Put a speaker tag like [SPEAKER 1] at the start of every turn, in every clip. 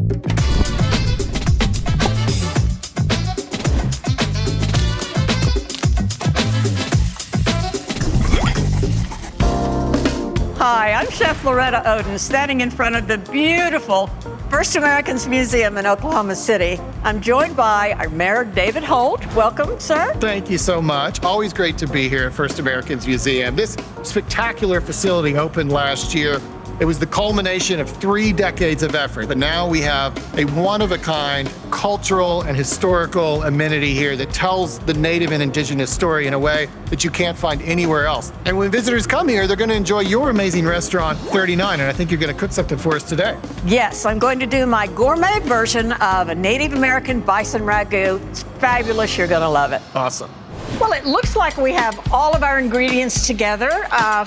[SPEAKER 1] Hi, I'm Chef Loretta Oden, standing in front of the beautiful First Americans Museum in Oklahoma City. I'm joined by our Mayor, David Holt. Welcome, sir.
[SPEAKER 2] Thank you so much. Always great to be here at First Americans Museum. This spectacular facility opened last year. It was the culmination of 3 decades of effort, but now we have a one-of-a-kind cultural and historical amenity here that tells the Native and Indigenous story in a way that you can't find anywhere else. And when visitors come here, they're going to enjoy your amazing restaurant, 39, and I think you're going to cook something for us today.
[SPEAKER 1] Yes, I'm going to do my gourmet version of a Native American bison ragu. It's fabulous. You're going to love it.
[SPEAKER 2] Awesome.
[SPEAKER 1] Well, it looks like we have all of our ingredients together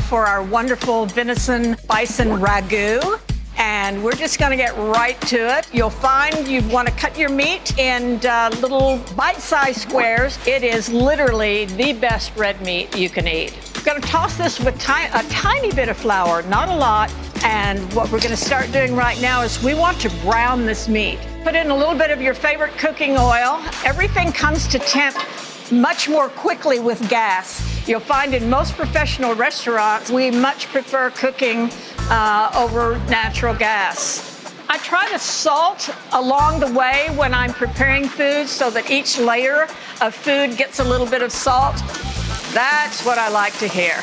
[SPEAKER 1] for our wonderful venison bison ragu. And we're just gonna get right to it. You'll find you wanna cut your meat in little bite-sized squares. It is literally the best red meat you can eat. We're gonna toss this with a tiny bit of flour, not a lot. And what we're gonna start doing right now is we want to brown this meat. Put in a little bit of your favorite cooking oil. Everything comes to temp much more quickly with gas. You'll find in most professional restaurants, we much prefer cooking over natural gas. I try to salt along the way when I'm preparing food so that each layer of food gets a little bit of salt. That's what I like to hear.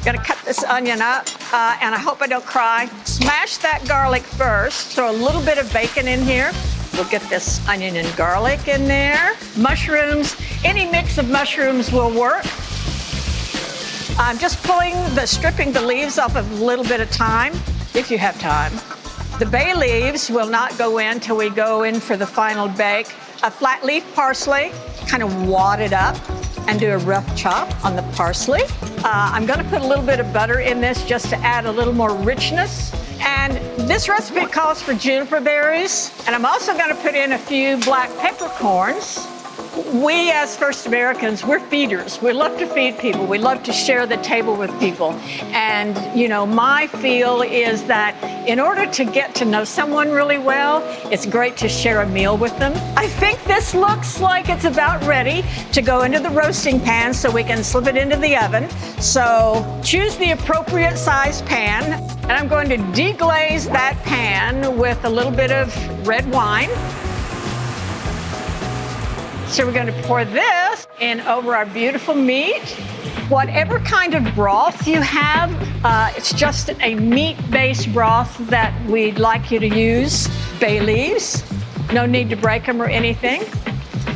[SPEAKER 1] Gonna cut this onion up, and I hope I don't cry. Smash that garlic first, throw a little bit of bacon in here. We'll get this onion and garlic in there. Mushrooms, any mix of mushrooms will work. I'm just stripping the leaves off of a little bit of thyme, if you have time. The bay leaves will not go in till we go in for the final bake. A flat leaf parsley, kind of wad it up and do a rough chop on the parsley. I'm gonna put a little bit of butter in this just to add a little more richness. And this recipe calls for juniper berries. And I'm also gonna put in a few black peppercorns. We as First Americans, we're feeders. We love to feed people. We love to share the table with people. And you know, my feel is that in order to get to know someone really well, it's great to share a meal with them. I think this looks like it's about ready to go into the roasting pan so we can slip it into the oven. So choose the appropriate size pan. And I'm going to deglaze that pan with a little bit of red wine. So we're going to pour this in over our beautiful meat. Whatever kind of broth you have, it's just a meat-based broth that we'd like you to use. Bay leaves, no need to break them or anything.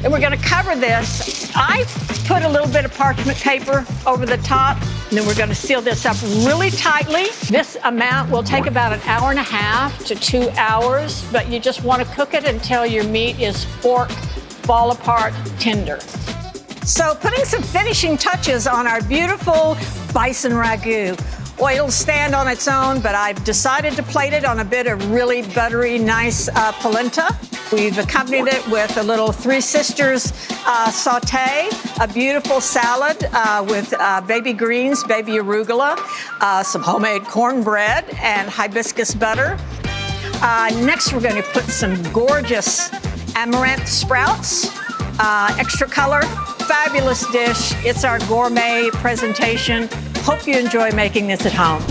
[SPEAKER 1] And we're going to cover this. I put a little bit of parchment paper over the top, and then we're going to seal this up really tightly. This amount will take about 1.5 hours to 2 hours, but you just want to cook it until your meat is fall apart tender. So putting some finishing touches on our beautiful bison ragu. Oil'll stand on its own, but I've decided to plate it on a bit of really buttery, nice polenta. We've accompanied it with a little Three Sisters saute, a beautiful salad with baby greens, baby arugula, some homemade cornbread, and hibiscus butter. Next, we're going to put some gorgeous amaranth sprouts, extra color, fabulous dish. It's our gourmet presentation. Hope you enjoy making this at home.